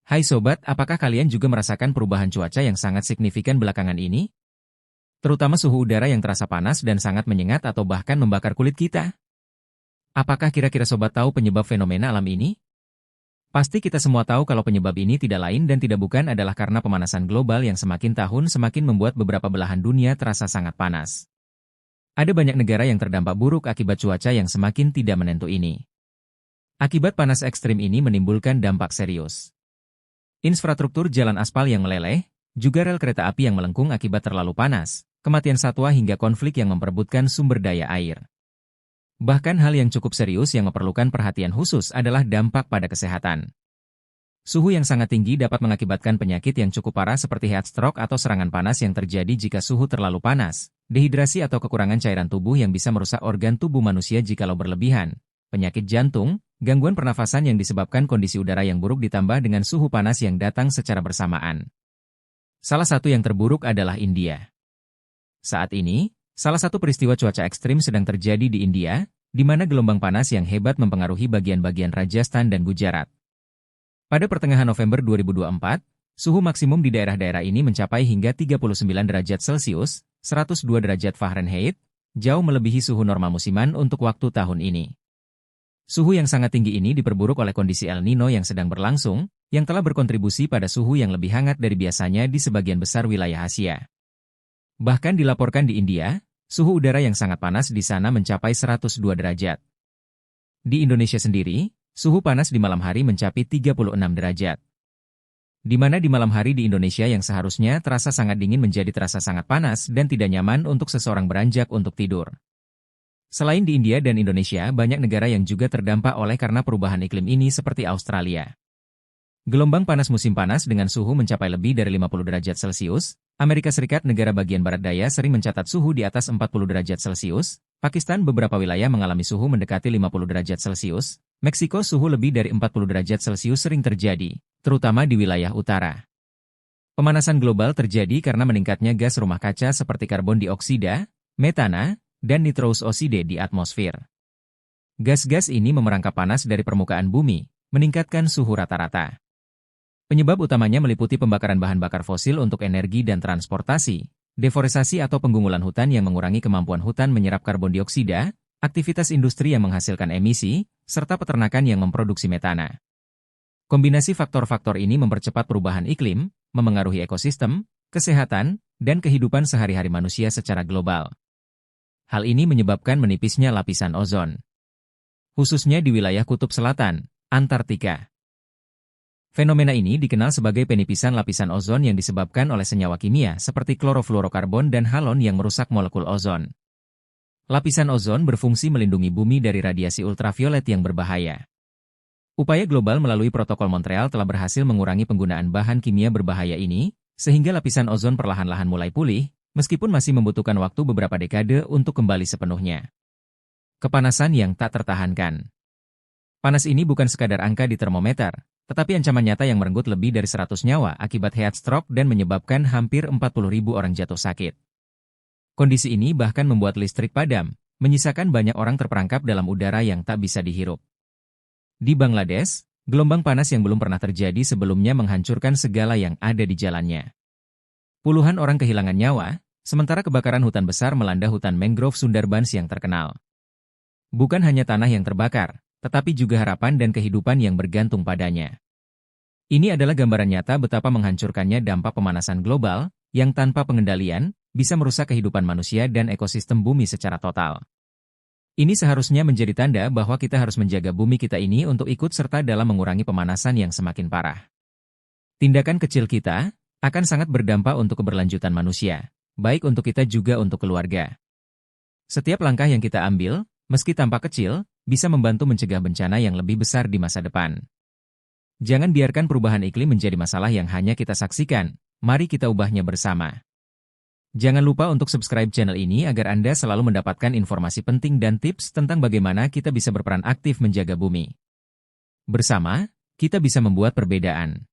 Hai sobat, apakah kalian juga merasakan perubahan cuaca yang sangat signifikan belakangan ini? Terutama suhu udara yang terasa panas dan sangat menyengat atau bahkan membakar kulit kita. Apakah kira-kira sobat tahu penyebab fenomena alam ini? Pasti kita semua tahu kalau penyebab ini tidak lain dan tidak bukan adalah karena pemanasan global yang semakin tahun semakin membuat beberapa belahan dunia terasa sangat panas. Ada banyak negara yang terdampak buruk akibat cuaca yang semakin tidak menentu ini. Akibat panas ekstrim ini menimbulkan dampak serius. Infrastruktur jalan aspal yang meleleh, juga rel kereta api yang melengkung akibat terlalu panas, kematian satwa hingga konflik yang memperebutkan sumber daya air. Bahkan hal yang cukup serius yang memerlukan perhatian khusus adalah dampak pada kesehatan. Suhu yang sangat tinggi dapat mengakibatkan penyakit yang cukup parah seperti heat stroke atau serangan panas yang terjadi jika suhu terlalu panas, dehidrasi atau kekurangan cairan tubuh yang bisa merusak organ tubuh manusia jikalau berlebihan, penyakit jantung, gangguan pernafasan yang disebabkan kondisi udara yang buruk ditambah dengan suhu panas yang datang secara bersamaan. Salah satu yang terburuk adalah India. Saat ini, salah satu peristiwa cuaca ekstrim sedang terjadi di India, di mana gelombang panas yang hebat mempengaruhi bagian-bagian Rajasthan dan Gujarat. Pada pertengahan November 2024, suhu maksimum di daerah-daerah ini mencapai hingga 39 derajat Celcius, 102 derajat Fahrenheit, jauh melebihi suhu normal musiman untuk waktu tahun ini. Suhu yang sangat tinggi ini diperburuk oleh kondisi El Nino yang sedang berlangsung, yang telah berkontribusi pada suhu yang lebih hangat dari biasanya di sebagian besar wilayah Asia. Bahkan dilaporkan di India, suhu udara yang sangat panas di sana mencapai 102 derajat. Di Indonesia sendiri, suhu panas di malam hari mencapai 36 derajat. Di mana di malam hari di Indonesia yang seharusnya terasa sangat dingin menjadi terasa sangat panas dan tidak nyaman untuk seseorang beranjak untuk tidur. Selain di India dan Indonesia, banyak negara yang juga terdampak oleh karena perubahan iklim ini seperti Australia. Gelombang panas musim panas dengan suhu mencapai lebih dari 50 derajat Celcius, Amerika Serikat negara bagian barat daya sering mencatat suhu di atas 40 derajat Celcius, Pakistan beberapa wilayah mengalami suhu mendekati 50 derajat Celcius, Meksiko suhu lebih dari 40 derajat Celcius sering terjadi, terutama di wilayah utara. Pemanasan global terjadi karena meningkatnya gas rumah kaca seperti karbon dioksida, metana, dan nitrous oxide di atmosfer. Gas-gas ini memerangkap panas dari permukaan bumi, meningkatkan suhu rata-rata. Penyebab utamanya meliputi pembakaran bahan bakar fosil untuk energi dan transportasi, deforestasi atau penggumulan hutan yang mengurangi kemampuan hutan menyerap karbon dioksida, aktivitas industri yang menghasilkan emisi, serta peternakan yang memproduksi metana. Kombinasi faktor-faktor ini mempercepat perubahan iklim, memengaruhi ekosistem, kesehatan, dan kehidupan sehari-hari manusia secara global. Hal ini menyebabkan menipisnya lapisan ozon, khususnya di wilayah Kutub Selatan, Antartika. Fenomena ini dikenal sebagai penipisan lapisan ozon yang disebabkan oleh senyawa kimia seperti klorofluorokarbon dan halon yang merusak molekul ozon. Lapisan ozon berfungsi melindungi bumi dari radiasi ultraviolet yang berbahaya. Upaya global melalui Protokol Montreal telah berhasil mengurangi penggunaan bahan kimia berbahaya ini, sehingga lapisan ozon perlahan-lahan mulai pulih, meskipun masih membutuhkan waktu beberapa dekade untuk kembali sepenuhnya. Kepanasan yang tak tertahankan. Panas ini bukan sekadar angka di termometer, tetapi ancaman nyata yang merenggut lebih dari 100 nyawa akibat heat stroke dan menyebabkan hampir 40.000 orang jatuh sakit. Kondisi ini bahkan membuat listrik padam, menyisakan banyak orang terperangkap dalam udara yang tak bisa dihirup. Di Bangladesh, gelombang panas yang belum pernah terjadi sebelumnya menghancurkan segala yang ada di jalannya. Puluhan orang kehilangan nyawa, sementara kebakaran hutan besar melanda hutan mangrove Sundarbans yang terkenal. Bukan hanya tanah yang terbakar, tetapi juga harapan dan kehidupan yang bergantung padanya. Ini adalah gambaran nyata betapa menghancurkannya dampak pemanasan global, yang tanpa pengendalian, bisa merusak kehidupan manusia dan ekosistem bumi secara total. Ini seharusnya menjadi tanda bahwa kita harus menjaga bumi kita ini untuk ikut serta dalam mengurangi pemanasan yang semakin parah. Tindakan kecil kita akan sangat berdampak untuk keberlanjutan manusia, baik untuk kita juga untuk keluarga. Setiap langkah yang kita ambil, meski tampak kecil, bisa membantu mencegah bencana yang lebih besar di masa depan. Jangan biarkan perubahan iklim menjadi masalah yang hanya kita saksikan, mari kita ubahnya bersama. Jangan lupa untuk subscribe channel ini agar Anda selalu mendapatkan informasi penting dan tips tentang bagaimana kita bisa berperan aktif menjaga bumi. Bersama, kita bisa membuat perbedaan.